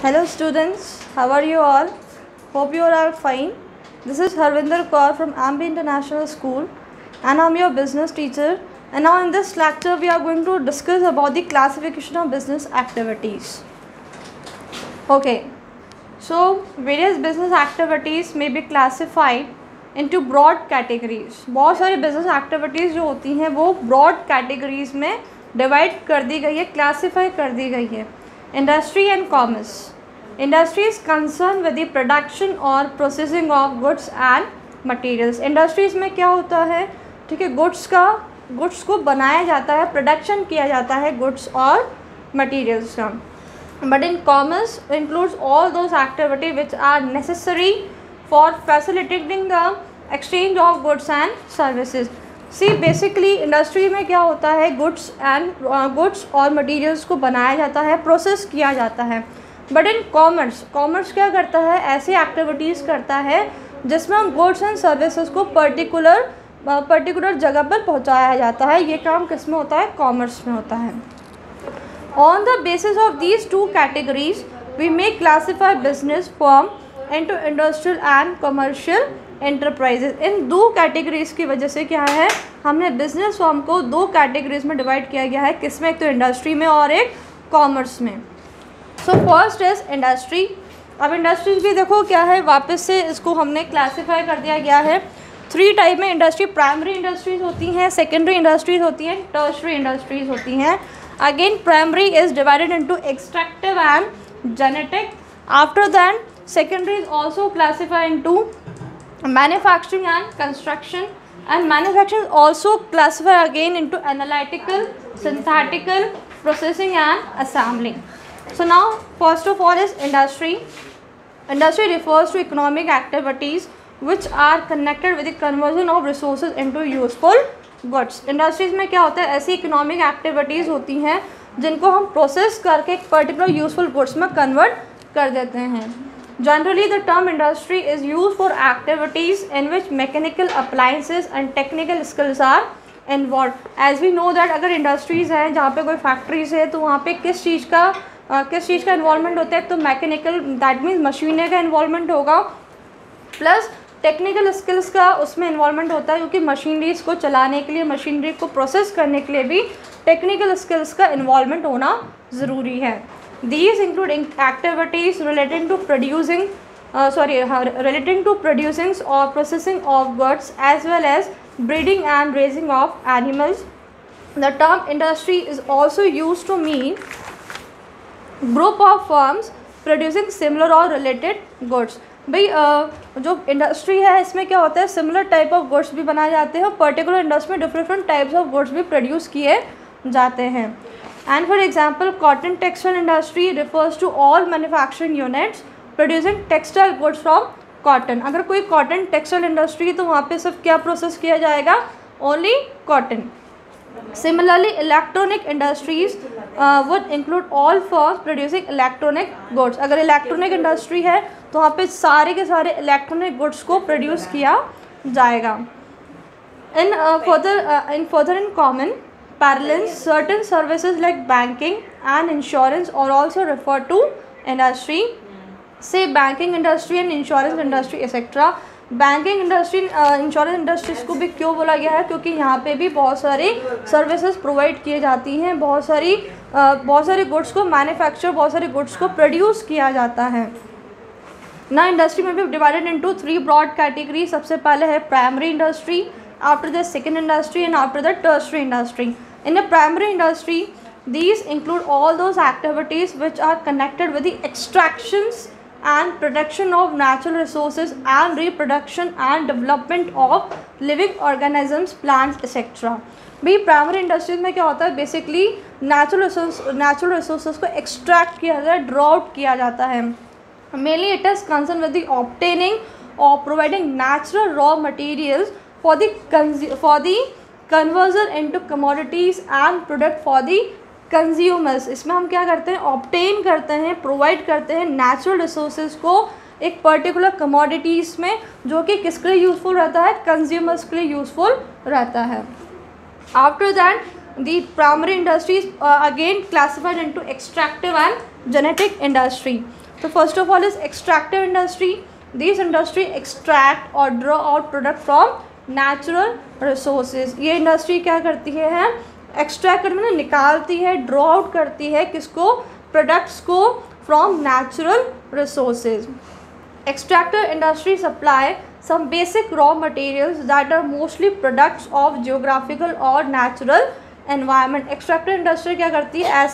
Hello students, how are you all? Hope you all are fine. This is Harvinder Kaur from Ambi International School and I am your business teacher, and now in this lecture we are going to discuss about the classification of business activities. Okay, so various business activities may be classified into broad categories. बहुत सारी business activities जो होती हैं वो broad categories में divide कर दी गई है, classify कर दी गई है. Industry and commerce. Industry is concerned with the production or processing of goods and materials. Industries में क्या होता है, ठीक है, गुड्स को बनाया जाता है, प्रोडक्शन किया जाता है गुड्स और मटीरियल्स का. But in commerce includes all those activity which are necessary for facilitating the exchange of goods and services. See basically industry में क्या होता है, गुड्स और मटीरियल्स को बनाया जाता है, प्रोसेस किया जाता है. बट इन कॉमर्स क्या करता है, ऐसी एक्टिविटीज़ करता है जिसमें हम गुड्स एंड सर्विसेज को पर्टिकुलर जगह पर पहुंचाया जाता है. ये काम किस में होता है, कॉमर्स में होता है. On the basis of these two categories we may classify business firm into industrial and commercial enterprises. इन दो कैटेगरीज की वजह से क्या है, हमने बिजनेस फर्म को दो कैटेगरीज में डिवाइड किया गया है. किसमें, एक तो इंडस्ट्री में और एक कॉमर्स में. So first is industry. अब इंडस्ट्रीज भी देखो क्या है, वापस से इसको हमने क्लासीफाई कर दिया गया है. 3 टाइप में इंडस्ट्री, प्राइमरी इंडस्ट्रीज होती हैं, सेकेंडरी इंडस्ट्रीज होती हैं, टर्शरी इंडस्ट्रीज होती हैं. Again primary is divided into extractive and genetic. After that secondary is also classified into manufacturing and construction, and manufacturing is also classified again into analytical, synthetical, processing and assembling. So now first of all is industry. Industry refers to economic activities which are connected with the conversion of resources into useful goods. Industries में क्या होता है, ऐसी economic activities होती हैं जिनको हम process करके एक particular useful goods में convert कर देते हैं. Generally, the term industry is used for activities in which mechanical appliances and technical skills are involved. As we know that अगर industries हैं जहाँ पे कोई factories है तो वहाँ पे किस चीज़ का involvement होता है, तो mechanical, that means मशीनें का involvement होगा, प्लस टेक्निकल स्किल्स का उसमें इन्वॉल्वमेंट होता है, क्योंकि मशीनरीज को चलाने के लिए, मशीनरी को प्रोसेस करने के लिए भी टेक्निकल स्किल्स का इन्वॉल्वमेंट होना ज़रूरी है. These include activities relating to producing or processing of goods, as well as breeding and raising of animals. The term industry is also used to mean group of firms producing similar or related goods. भाई जो industry है इसमें क्या होता है, similar type of goods भी बनाए जाते हैं, पर्टिकुलर इंडस्ट्री में डिफरेंट टाइप्स ऑफ गुड्स भी प्रोड्यूस किए जाते हैं. And for example, cotton textile industry refers to all manufacturing units producing textile goods from cotton. अगर कोई cotton textile industry तो वहाँ पे सिर्फ क्या प्रोसेस किया जाएगा, only cotton. Similarly, electronic industries would include all firms producing electronic goods. अगर electronic industry है तो वहाँ पे सारे के सारे electronic goods को produce किया जाएगा. Further in common parlance, certain services like banking and insurance are also referred to industry. Say banking industry and insurance industry etc. Banking industry, insurance industries को भी क्यों बोला गया है, क्योंकि यहाँ पे भी बहुत सारी सर्विसेज प्रोवाइड की जाती हैं, बहुत सारी गुड्स को मैन्युफैक्चर, बहुत सारे गुड्स को प्रोड्यूस किया जाता है ना. इंडस्ट्री में भी डिवाइडेड इनटू 3 ब्रॉड कैटेगरी. सबसे पहले है primary industry, after the second industry and after the tertiary industry. In the primary industry, these include all those activities which are connected with the extractions and production of natural resources and reproduction and development of living organisms, plants etc. भाई primary industries में क्या होता है, basically natural resources को extract किया जाता है, draw out किया जाता है. Mainly it is concern with the obtaining और providing natural raw materials for the conversion into commodities and product for the consumers. इसमें हम क्या करते हैं, obtain करते हैं, provide करते हैं natural resources को एक particular commodities में, जो कि किसके लिए यूज़फुल रहता है, consumers के लिए यूज़फुल रहता है. After that the primary industries again classified into extractive and genetic industry. तो first of all is extractive industry. This industry extract और draw out product from natural resources. ये इंडस्ट्री क्या करती है, एक्सट्रैक्ट करने में निकालती है, ड्रॉ आउट करती है किसको, प्रोडक्ट्स को from natural resources. Extractive industry supply some basic raw materials that are mostly products of geographical और natural environment. एक्सट्रैक्टिव इंडस्ट्री क्या करती है,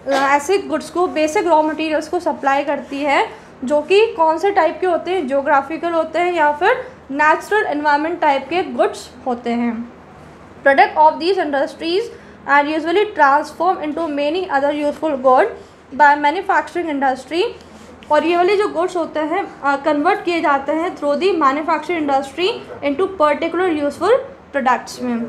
ऐसे गुड्स को, बेसिक रॉ मटेरियल्स को सप्लाई करती है जो कि कौन से टाइप के होते हैं, जियोग्राफिकल होते हैं या फिर नेचुरल एनवायरनमेंट टाइप के गुड्स होते हैं. Product of these industries are usually transform into many other useful good by manufacturing industry. और ये वाले जो गुड्स होते हैं कन्वर्ट किए जाते हैं through the manufacturing industry into particular useful products में.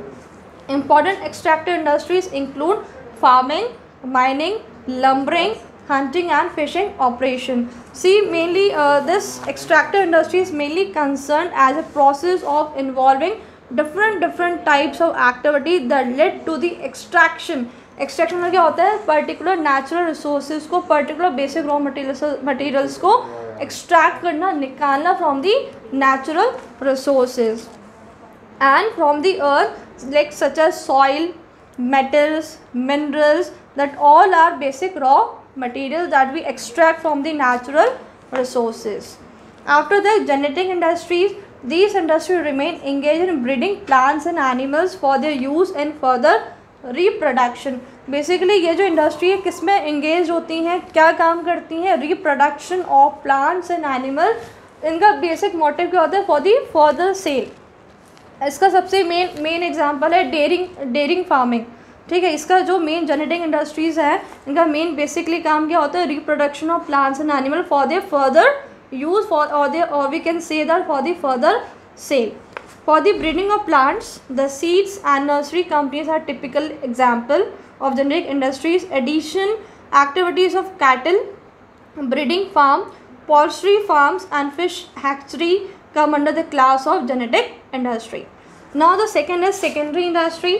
Important extractive industries include farming, mining, lumbering, hunting and fishing operation. See, mainly this extractive industry is mainly concerned as a process of involving different types of activity that led to the extraction. Extraction में क्या होता है, particular natural resources को, particular basic raw materials को extract करना, निकालना from the natural resources and from the earth, like such as soil, metals, minerals, that all are basic raw materials that we extract from the natural resources. After the genetic industries, these industries remain engaged in breeding plants and animals for their use and further reproduction. Basically ये जो industry है किस में engage होती हैं, क्या काम करती हैं, reproduction of plants and animal. इनका बेसिक मोटिव क्या होता है, फॉर दी फर्दर सेल. इसका सबसे मेन एग्जांपल है डेयरिंग फार्मिंग. ठीक है, इसका जो मेन जेनेटिक इंडस्ट्रीज़ है इनका मेन बेसिकली काम क्या होता है, reproduction of plants and animal for their further use for और we can say that for the further sale. For the breeding of plants, the seeds and nursery companies are typical example of genetic industries. Addition activities of cattle breeding farm, poultry farms and fish hatchery come under the class of genetic industry. Now the second is secondary industry.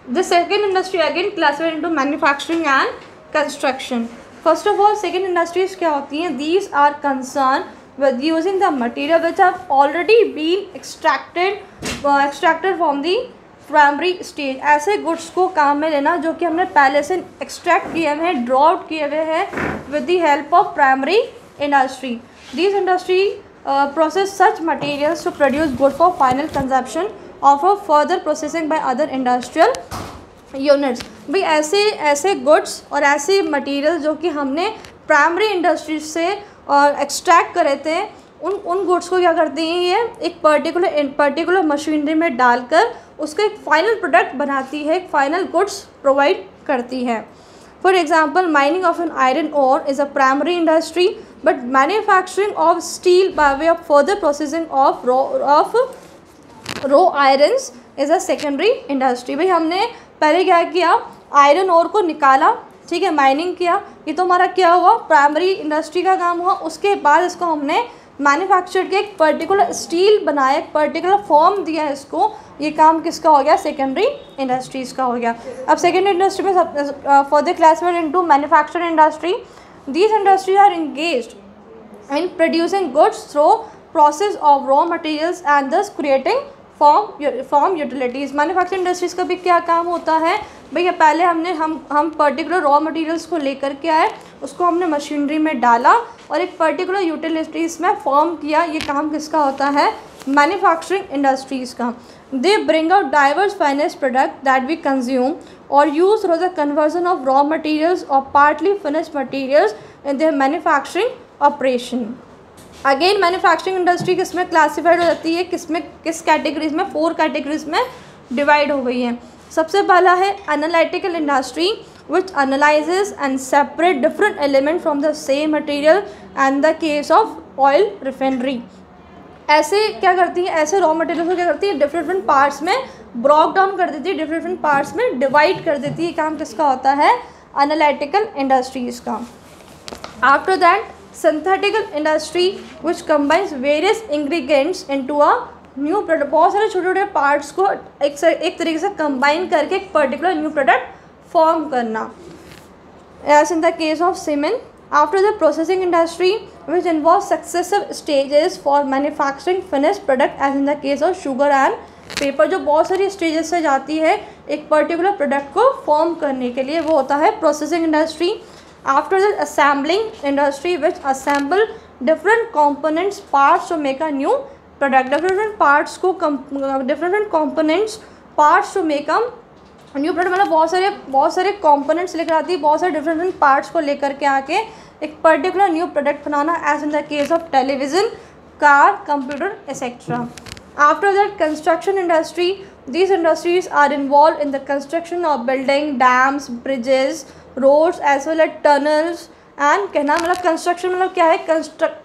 The second industry again classified into manufacturing and construction. First of all, second industries क्या होती हैं, these are concerned with using the material which have already been extracted from the primary stage. ऐसे goods को काम में लेना जो कि हमने पहले से एक्सट्रैक्ट किए हुए हैं, ड्रॉ आउट किए हुए हैं with the help of primary industry. This industry process such materials to produce good for final consumption और for further processing by other industrial units. भाई ऐसे गुड्स और ऐसे मटेरियल जो कि हमने प्राइमरी इंडस्ट्रीज से एक्सट्रैक्ट करे थे, उन गुड्स को क्या करती हैं, ये एक पर्टिकुलर मशीनरी में डालकर उसको एक फाइनल प्रोडक्ट बनाती है, एक फाइनल गुड्स प्रोवाइड करती है. For example, mining of an iron ore is a primary industry, but manufacturing of steel by way of further processing of raw irons is a secondary industry. भाई हमने पहले क्या किया, आयरन ओर को निकाला, ठीक है, माइनिंग किया, ये तो हमारा क्या हुआ, प्राइमरी इंडस्ट्री का काम हुआ. उसके बाद इसको हमने मैन्युफैक्चर के एक पर्टिकुलर स्टील बनाया, एक पर्टिकुलर फॉर्म दिया इसको, ये काम किसका हो गया, सेकेंडरी इंडस्ट्रीज़ का हो गया. अब सेकेंडरी इंडस्ट्री में further classified into manufacturing industry. These industries are engaged in producing goods through process of raw materials and thus creating form utilities. Manufacturing industries का भी क्या काम होता है, भैया पहले हम पर्टिकुलर रॉ मटेरियल्स को लेकर के आए, उसको हमने मशीनरी में डाला और एक पर्टिकुलर यूटिलिटीज़ में फॉर्म किया. ये काम किसका होता है, मैन्युफैक्चरिंग इंडस्ट्रीज़ का. They bring out diverse finest product that we consume और use through the conversion of raw materials और partly finished materials in their manufacturing operation. Again manufacturing industry किस में क्लासीफाइड हो जाती है, किस कैटेगरीज में, 4 कैटेगरीज में डिवाइड हो गई है. सबसे पहला है analytical industry which analyzes and separate different elements from the same material and the case of oil refinery. ऐसे क्या करती है, ऐसे रॉ मटेरियल को क्या करती है, डिफरेंट पार्ट्स में ब्रेक डाउन कर देती है, डिफरेंट पार्ट्स में डिवाइड कर देती है. काम किसका होता है, एनालिटिकल इंडस्ट्रीज़ का. After that synthetical industry which combines various ingredients into a new product. बहुत सारे छोटे छोटे पार्ट्स को एक तरीके से कंबाइन करके एक पर्टिकुलर न्यू प्रोडक्ट फॉर्म करना. As in the case of cement, After the processing industry, which involves successive stages for manufacturing finished product, as in the case of sugar and paper, जो बहुत सारी stages से जाती है एक particular product को form करने के लिए, वो होता है processing industry. After the assembling industry, which assemble different components parts to make a new product. Different parts को different components parts to make a new product, मतलब बहुत सारे कंपोनेंट्स लेकर आती है, बहुत सारे डिफरेंट पार्ट्स को लेकर के आके एक पर्टिकुलर न्यू प्रोडक्ट बनाना, as in the case of television, car, computer, etcetera. After that, construction industry. These industries are involved in the construction of building, dams, bridges, roads, as well as tunnels. And कहना मतलब construction मतलब क्या है,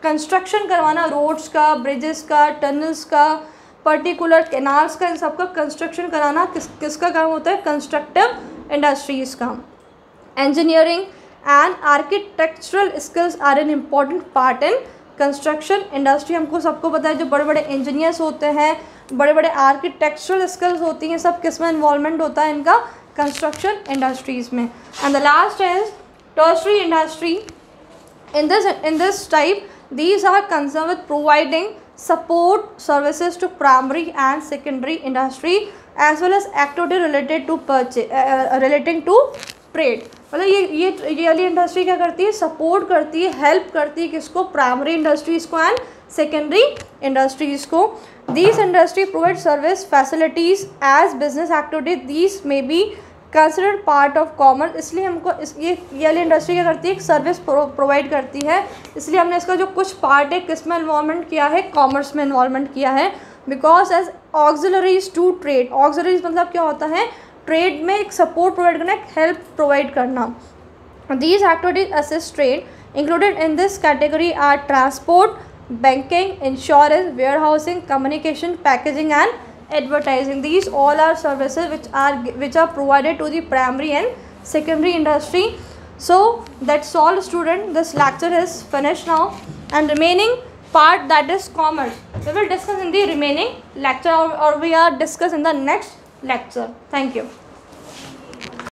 construction करवाना roads का, bridges का, tunnels का, particular canals का, इन सब का कंस्ट्रक्शन कराना किसका काम होता है, कंस्ट्रक्टिव इंडस्ट्रीज़ का. Engineering and architectural skills are an important part in construction industry. हमको सबको पता है जो बड़े बड़े इंजीनियर्स होते हैं, बड़े बड़े आर्किटेक्चरल स्किल्स होती हैं, सब किस में इन्वॉल्वमेंट होता है इनका, कंस्ट्रक्शन इंडस्ट्रीज़ में. And the last is tertiary industry. In this type these are concerned with providing support services to primary and secondary industry as well as activity related to relating to trade. मतलब ये वाली industry क्या करती है, support करती है, help करती है किसको, प्राइमरी इंडस्ट्रीज़ को एंड सेकेंडरी इंडस्ट्रीज़ को. These industry provide service facilities as business activity. These may be considered part of commerce. इसलिए हमको ये वाली इंडस्ट्री क्या करती है, एक सर्विस प्रोवाइड करती है, इसलिए हमने इसका जो कुछ पार्ट है किस में इन्वॉल्वमेंट किया है, कॉमर्स में इन्वॉल्वमेंट किया है. Because as auxiliaries to trade. Auxiliaries मतलब क्या होता है, ट्रेड में एक सपोर्ट प्रोवाइड करना, एक हेल्प प्रोवाइड करना. These activities assist trade. Included in this category are transport, banking, insurance, warehousing, communication, packaging and advertising. These all are services which are provided to the primary and secondary industry. So that's all student, this lecture is finished now, and remaining part, that is commerce, we will discuss in the remaining lecture, or we are discuss in the next lecture. Thank you.